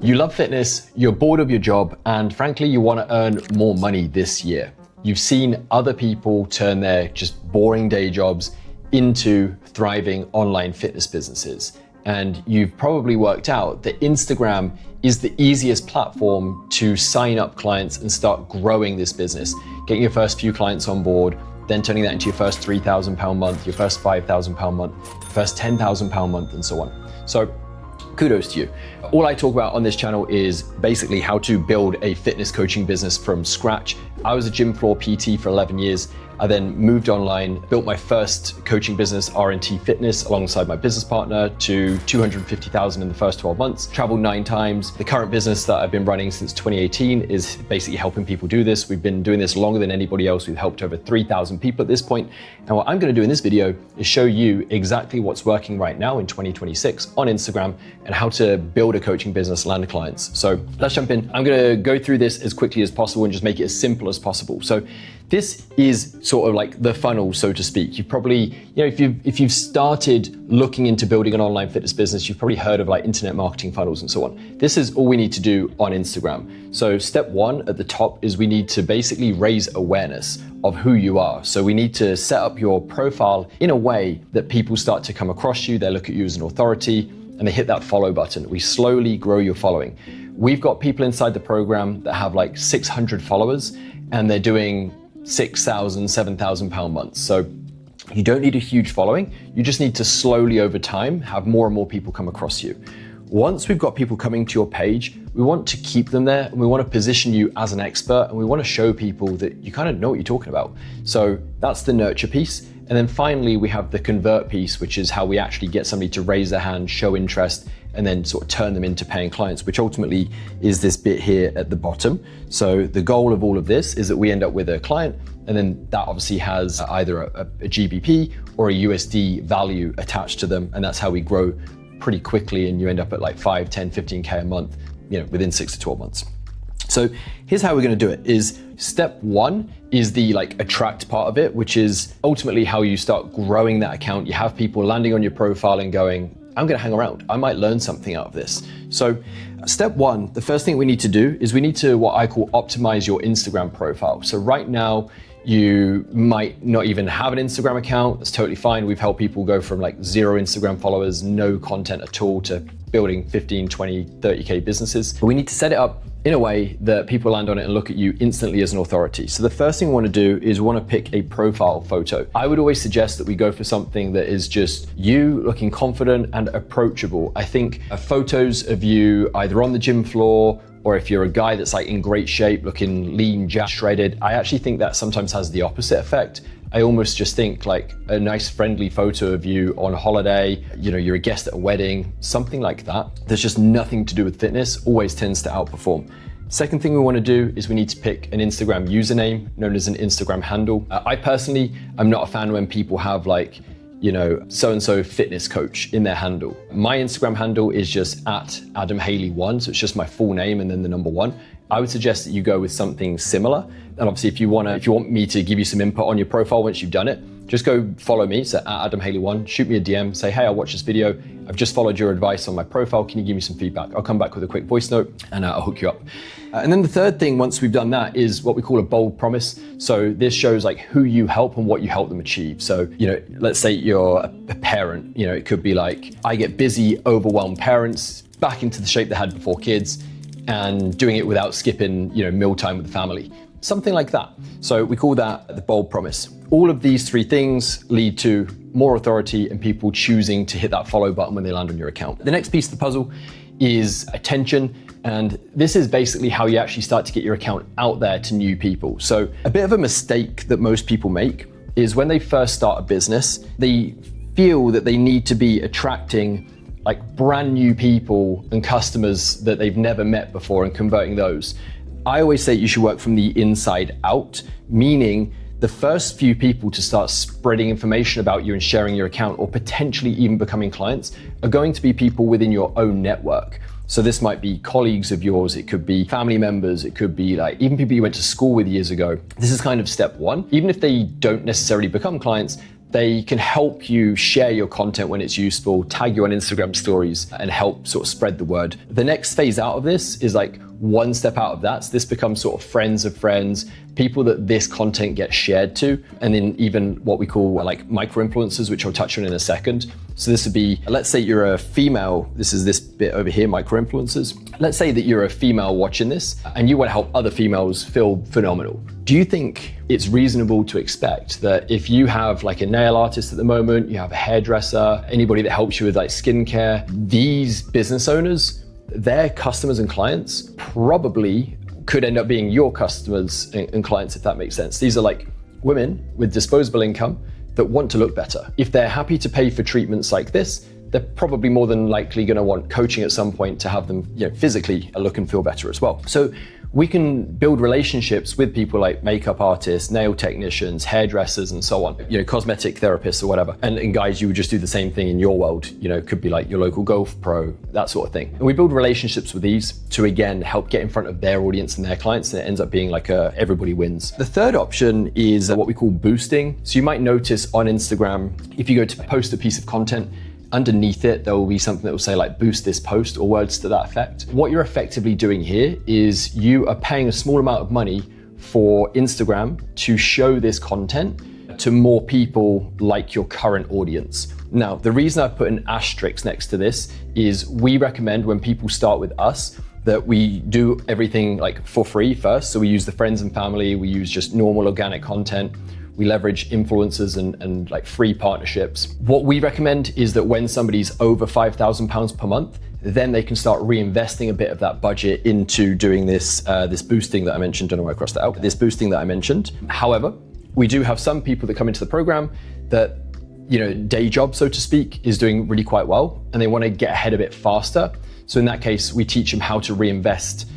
You love fitness, you're bored of your job, and frankly, you want to earn more money this year. You've seen other people turn their just boring day jobs into thriving online fitness businesses. And you've probably worked out that Instagram is the easiest platform to sign up clients and start growing this business, getting your first few clients on board, then turning that into your first £3,000 month, your first £5,000 month, your first £10,000 month, and so on. So kudos to you. All I talk about on this channel is basically how to build a fitness coaching business from scratch. I was a gym floor PT for 11 years. I then moved online, built my first coaching business, R&T Fitness, alongside my business partner to 250,000 in the first 12 months, traveled 9 times. The current business that I've been running since 2018 is basically helping people do this. We've been doing this longer than anybody else. We've helped over 3,000 people at this point. And what I'm gonna do in this video is show you exactly what's working right now in 2026 on Instagram and how to build a coaching business, land clients. So let's jump in. I'm gonna go through this as quickly as possible and just make it as simple as possible. So this is sort of like the funnel, so to speak. You've probably, if you've started looking into building an online fitness business, you've probably heard of like internet marketing funnels and so on. This is all we need to do on Instagram. So step 1 at the top is we need to basically raise awareness of who you are. So we need to set up your profile in a way that people start to come across you, they look at you as an authority, and they hit that follow button. We slowly grow your following. We've got people inside the program that have like 600 followers, and they're doing £6,000, £7,000 months. So you don't need a huge following. You just need to slowly over time have more and more people come across you. Once we've got people coming to your page, we want to keep them there, and we want to position you as an expert, and we want to show people that you kind of know what you're talking about. So that's the nurture piece. And then finally, we have the convert piece, which is how we actually get somebody to raise their hand, show interest, and then sort of turn them into paying clients, which ultimately is this bit here at the bottom. So the goal of all of this is that we end up with a client, and then that obviously has either a GBP or a USD value attached to them. And that's how we grow pretty quickly, and you end up at like 5, 10, 15K a month, within 6 to 12 months. So here's how we're going to do it. Is step 1 is the like attract part of it, which is ultimately how you start growing that account. You have people landing on your profile and going, I'm going to hang around. I might learn something out of this. So step 1, the first thing we need to do is we need to what I call optimize your Instagram profile. So right now, you might not even have an Instagram account. That's totally fine. We've helped people go from like 0 Instagram followers, no content at all, to building 15, 20, 30K businesses. But we need to set it up in a way that people land on it and look at you instantly as an authority. So the first thing we want to do is we want to pick a profile photo. I would always suggest that we go for something that is just you looking confident and approachable. I think photos of you either on the gym floor, or if you're a guy that's like in great shape, looking lean, jacked, shredded, I actually think that sometimes has the opposite effect. I almost just think like a nice friendly photo of you on holiday, you're a guest at a wedding, something like that. There's just nothing to do with fitness, always tends to outperform. Second thing we want to do is we need to pick an Instagram username known as an Instagram handle. I personally, I'm not a fan when people have like, so-and-so fitness coach in their handle. My Instagram handle is just @AdamHaley1, so it's just my full name and then the number 1. I would suggest that you go with something similar. And obviously if you want me to give you some input on your profile once you've done it, just go follow me, so @AdamHaley1, shoot me a DM, say, hey, I watched this video, I've just followed your advice on my profile, can you give me some feedback? I'll come back with a quick voice note and I'll hook you up. And then the third thing, once we've done that, is what we call a bold promise. So this shows like who you help and what you help them achieve. So, let's say you're a parent, it could be like, I get busy, overwhelmed parents back into the shape they had before kids and doing it without skipping, mealtime with the family. Something like that. So we call that the bold promise. All of these 3 things lead to more authority and people choosing to hit that follow button when they land on your account. The next piece of the puzzle is attention. And this is basically how you actually start to get your account out there to new people. So a bit of a mistake that most people make is when they first start a business, they feel that they need to be attracting like brand new people and customers that they've never met before and converting those. I always say you should work from the inside out, meaning the first few people to start spreading information about you and sharing your account, or potentially even becoming clients, are going to be people within your own network. So this might be colleagues of yours, it could be family members, it could be like even people you went to school with years ago. This is kind of step 1. Even if they don't necessarily become clients, They can help you share your content when it's useful, tag you on Instagram stories, and help sort of spread the word. The next phase out of this is like one step out of that. So this becomes sort of friends of friends, people that this content gets shared to, and then even what we call like micro-influencers, which I'll touch on in a second. So this would be, let's say you're a female, this is this bit over here, micro-influencers. Let's say that you're a female watching this and you want to help other females feel phenomenal. Do you think it's reasonable to expect that if you have like a nail artist at the moment, you have a hairdresser, anybody that helps you with like skincare, these business owners, their customers and clients probably could end up being your customers and clients, if that makes sense. These are like women with disposable income that want to look better. If they're happy to pay for treatments like this, they're probably more than likely going to want coaching at some point to have them, physically look and feel better as well. So we can build relationships with people like makeup artists, nail technicians, hairdressers, and so on, cosmetic therapists or whatever. And guys, you would just do the same thing in your world, could be like your local golf pro, that sort of thing. And we build relationships with these to, again, help get in front of their audience and their clients, and it ends up being like everybody wins. The third option is what we call boosting. So you might notice on Instagram, if you go to post a piece of content, underneath it, there will be something that will say like boost this post or words to that effect. What you're effectively doing here is you are paying a small amount of money for Instagram to show this content to more people like your current audience. Now, the reason I put an asterisk next to this is we recommend when people start with us that we do everything like for free first. So we use the friends and family, we use just normal organic content. We leverage influencers and like free partnerships. What we recommend is that when somebody's over £5,000 per month, then they can start reinvesting a bit of that budget into doing this boosting that I mentioned. Don't know why I crossed that out. This boosting that I mentioned. However, we do have some people that come into the program that, day job, so to speak, is doing really quite well, and they want to get ahead of it faster. So in that case, we teach them how to reinvest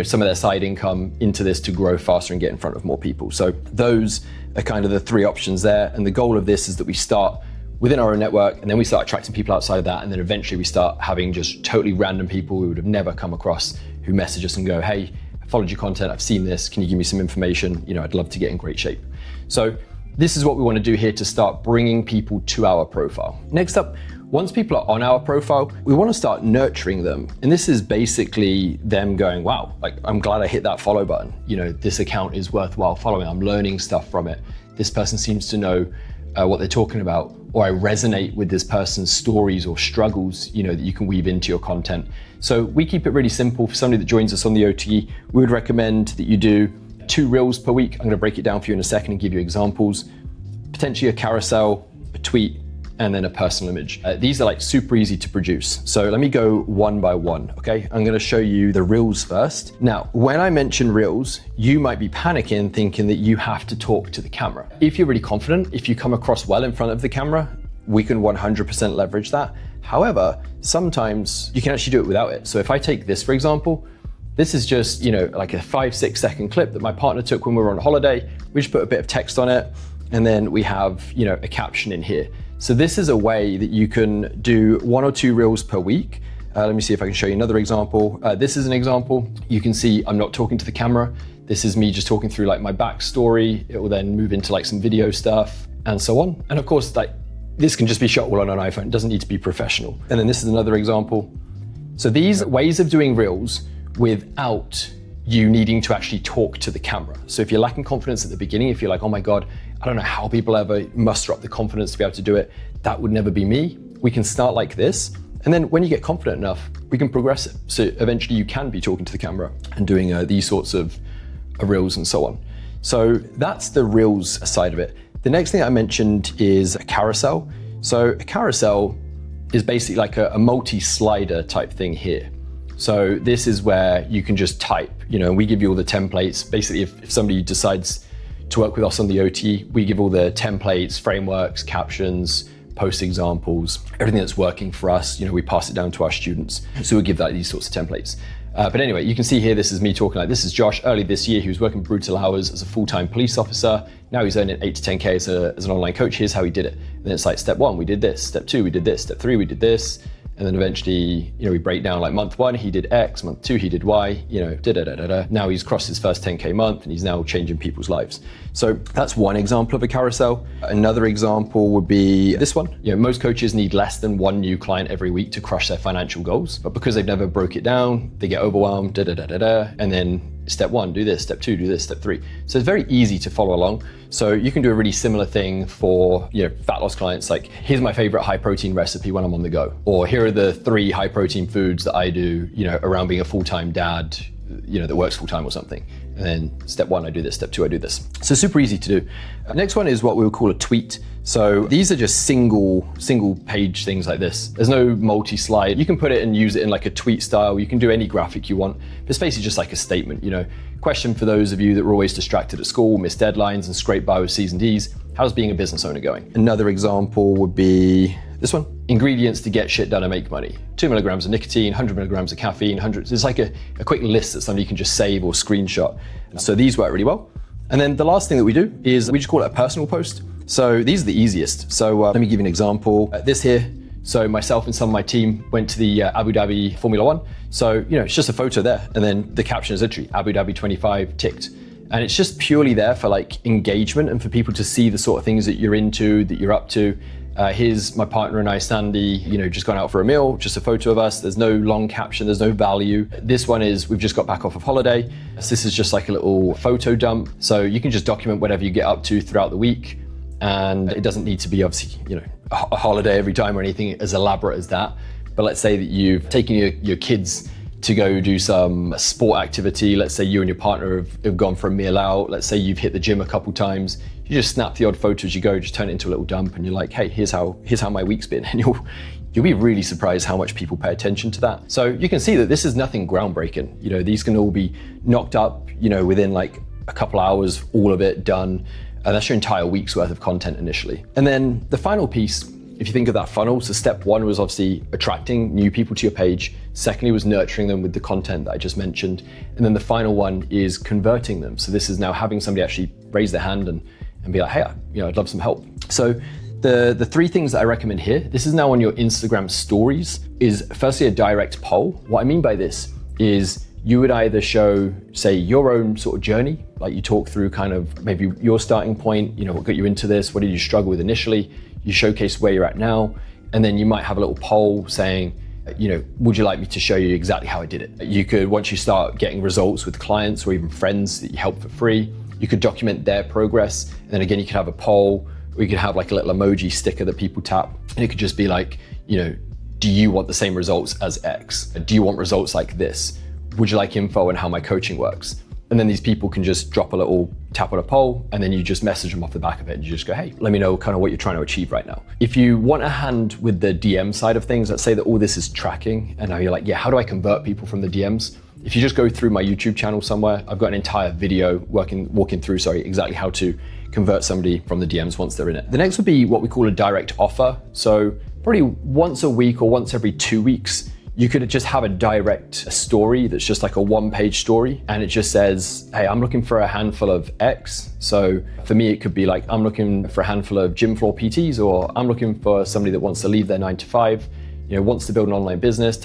some of their side income into this to grow faster and get in front of more people. So those are kind of the three options there. And the goal of this is that we start within our own network, and then we start attracting people outside of that. And then eventually we start having just totally random people we would have never come across who message us and go, hey, I followed your content, I've seen this, can you give me some information? I'd love to get in great shape. So this is what we want to do here to start bringing people to our profile. Next up, once people are on our profile, we want to start nurturing them. And this is basically them going, wow, like I'm glad I hit that follow button. This account is worthwhile following. I'm learning stuff from it. This person seems to know what they're talking about, or I resonate with this person's stories or struggles, that you can weave into your content. So we keep it really simple. For somebody that joins us on the OTE, we would recommend that you do 2 reels per week. I'm going to break it down for you in a second and give you examples. Potentially a carousel, a tweet, and then a personal image. These are like super easy to produce. So let me go one by one, okay? I'm gonna show you the reels first. Now, when I mention reels, you might be panicking thinking that you have to talk to the camera. If you're really confident, if you come across well in front of the camera, we can 100% leverage that. However, sometimes you can actually do it without it. So if I take this, for example, this is just, like a 5-6 second clip that my partner took when we were on holiday. We just put a bit of text on it, and then we have, a caption in here. So this is a way that you can do 1 or 2 reels per week. Let me see if I can show you another example. This is an example. You can see I'm not talking to the camera. This is me just talking through like my backstory. It will then move into like some video stuff and so on. And of course, like this can just be shot all on an iPhone. It doesn't need to be professional. And then this is another example. So these ways of doing reels without you needing to actually talk to the camera. So if you're lacking confidence at the beginning, if you're like, oh my God, I don't know how people ever muster up the confidence to be able to do it, that would never be me. We can start like this. And then when you get confident enough, we can progress it. So eventually you can be talking to the camera and doing these sorts of reels and so on. So that's the reels side of it. The next thing I mentioned is a carousel. So a carousel is basically like a multi-slider type thing here. So this is where you can just type, and we give you all the templates. Basically, if somebody decides to work with us on the OT, we give all the templates, frameworks, captions, post examples, everything that's working for us, we pass it down to our students. So we give these sorts of templates. But anyway, you can see here, this is me talking like, this is Josh. Early this year, he was working brutal hours as a full-time police officer. Now he's earning 8 to 10K as an online coach. Here's how he did it. And then it's like, step 1, we did this. Step 2, we did this. Step 3, we did this. And then eventually, we break down like month 1, he did X, month 2, he did Y, Now he's crossed his first 10K month and he's now changing people's lives. So that's one example of a carousel. Another example would be this one. Most coaches need less than 1 new client every week to crush their financial goals. But because they've never broke it down, they get overwhelmed, and then step 1, do this, step 2, do this, step 3. So it's very easy to follow along. So you can do a really similar thing for fat loss clients, like here's my favorite high protein recipe when I'm on the go, or here are the 3 high protein foods that I do around being a full-time dad that works full-time or something. And then step 1, I do this, step 2, I do this. So super easy to do. Next one is what we would call a tweet. So these are just single page things like this. There's no multi-slide. You can put it and use it in like a tweet style. You can do any graphic you want. It's basically just like a statement, Question for those of you that were always distracted at school, missed deadlines and scraped by with C's and D's. How's being a business owner going? Another example would be this one. Ingredients to get shit done and make money. 2 milligrams of nicotine, 100 milligrams of caffeine, 100. It's like a quick list that somebody can just save or screenshot. So these work really well. And then the last thing that we do is we just call it a personal post. So these are the easiest. So let me give you an example. This here. So myself and some of my team went to the Abu Dhabi Formula One. So, it's just a photo there. And then the caption is literally Abu Dhabi 25 ticked. And it's just purely there for like engagement and for people to see the sort of things that you're into, that you're up to. Here's my partner and I, Sandy, just gone out for a meal, just a photo of us. There's no long caption, there's no value. This one is, we've just got back off of holiday. So this is just like a little photo dump. So you can just document whatever you get up to throughout the week. And it doesn't need to be obviously, a holiday every time or anything as elaborate as that. But let's say that you've taken your kids to go do some sport activity. Let's say you and your partner have gone for a meal out. Let's say you've hit the gym a couple times. You just snap the odd photo as you go, just turn it into a little dump and you're like, hey, here's how my week's been. And you'll be really surprised how much people pay attention to that. So you can see that this is nothing groundbreaking. These can all be knocked up, within like a couple hours, all of it done. And that's your entire week's worth of content initially. And then the final piece, if you think of that funnel, so step 1 was obviously attracting new people to your page. Secondly was nurturing them with the content that I just mentioned. And then the final one is converting them. So this is now having somebody actually raise their hand and be like, hey, I'd love some help. So the 3 things that I recommend here, this is now on your Instagram stories, is firstly a direct poll. What I mean by this is you would either show, say, your own sort of journey, like you talk through kind of maybe your starting point, what got you into this, what did you struggle with initially, you showcase where you're at now, and then you might have a little poll saying, would you like me to show you exactly how I did it? You could, once you start getting results with clients or even friends that you help for free, you could document their progress. And then again, you could have a poll, or you could have like a little emoji sticker that people tap. And it could just be like, do you want the same results as X? Do you want results like this? Would you like info on how my coaching works? And then these people can just drop a little tap on a poll, and then you just message them off the back of it and you just go, hey, let me know kind of what you're trying to achieve right now. If you want a hand with the DM side of things, let's say that all this is tracking and now you're like, yeah, how do I convert people from the DMs? If you just go through my YouTube channel somewhere, I've got an entire video walking through exactly how to convert somebody from the DMs once they're in it. The next would be what we call a direct offer. So probably once a week or once every 2 weeks, you could just have a direct story that's just like a 1-page story. And it just says, hey, I'm looking for a handful of X. So for me, it could be like, I'm looking for a handful of gym floor PTs, or I'm looking for somebody that wants to leave their 9 to 5, wants to build an online business,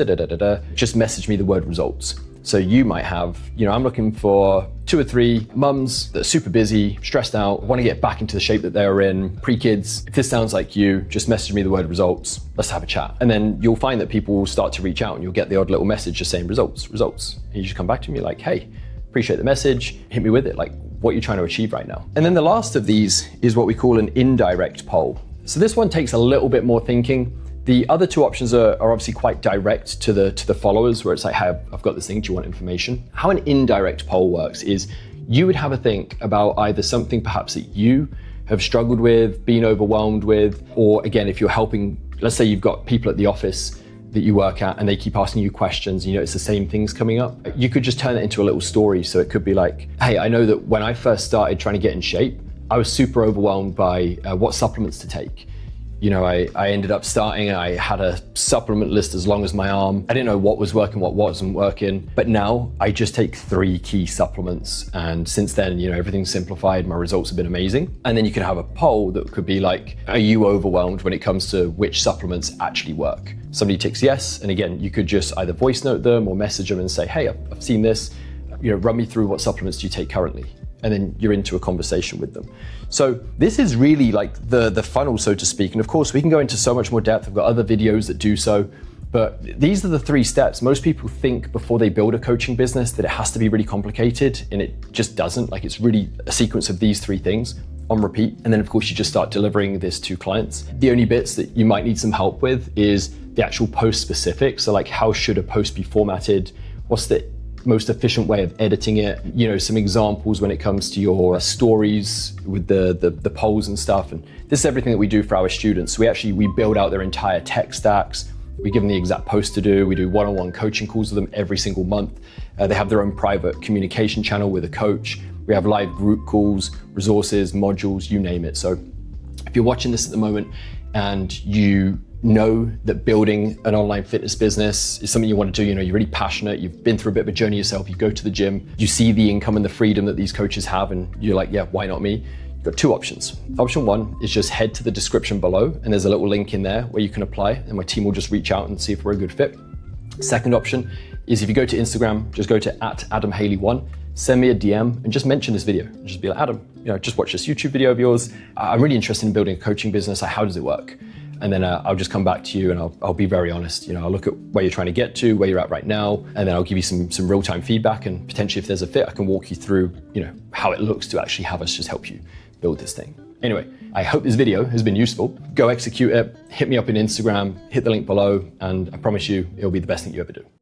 Just message me the word results. So you might have, I'm looking for 2 or 3 mums that are super busy, stressed out, want to get back into the shape that they're in, pre-kids. If this sounds like you, just message me the word results. Let's have a chat. And then you'll find that people will start to reach out and you'll get the odd little message just saying results. And you just come back to me like, hey, appreciate the message, hit me with it, like what you're trying to achieve right now. And then the last of these is what we call an indirect poll. So this one takes a little bit more thinking. The other 2 options are obviously quite direct to the followers, where it's like, hey, I've got this thing, do you want information? How an indirect poll works is you would have a think about either something perhaps that you have struggled with, been overwhelmed with, or again, if you're helping, let's say you've got people at the office that you work at and they keep asking you questions, it's the same things coming up. You could just turn it into a little story. So it could be like, hey, I know that when I first started trying to get in shape, I was super overwhelmed by what supplements to take. You know, I ended up starting, I had a supplement list as long as my arm. I didn't know what was working, what wasn't working. But now I just take 3 key supplements. And since then, you know, everything's simplified. My results have been amazing. And then you can have a poll that could be like, are you overwhelmed when it comes to which supplements actually work? Somebody ticks yes. And again, you could just either voice note them or message them and say, hey, I've seen this. You know, run me through what supplements do you take currently? And then you're into a conversation with them. So this is really like the funnel, so to speak. And of course, we can go into so much more depth. I've got other videos that do so, but these are the 3 steps. Most people think before they build a coaching business that it has to be really complicated, and it just doesn't. Like, it's really a sequence of these 3 things on repeat. And then of course, you just start delivering this to clients. The only bits that you might need some help with is the actual post specifics. So like, how should a post be formatted? What's the most efficient way of editing it? You know, some examples when it comes to your stories with the polls and stuff. And this is everything that we do for our students. We build out their entire tech stacks. We give them the exact post to do. We do one-on-one coaching calls with them every single month. They have their own private communication channel with a coach. We have live group calls, resources, modules, you name it. So if you're watching this at the moment and you know that building an online fitness business is something you want to do, you know, you're really passionate, you've been through a bit of a journey yourself, you go to the gym, you see the income and the freedom that these coaches have, and you're like, yeah, why not me? You've got 2 options. Option 1 is just head to the description below, and there's a little link in there where you can apply, and my team will just reach out and see if we're a good fit. Second option is if you go to Instagram, just go to @AdamHaley1, send me a DM and just mention this video. And just be like, Adam, you know, just watch this YouTube video of yours. I'm really interested in building a coaching business. Like, how does it work? And then I'll just come back to you and I'll be very honest. You know, I'll look at where you're trying to get to, where you're at right now, and then I'll give you some real-time feedback, and potentially if there's a fit, I can walk you through, you know, how it looks to actually have us just help you build this thing. Anyway, I hope this video has been useful. Go execute it, hit me up on Instagram, hit the link below, and I promise you it'll be the best thing you ever do.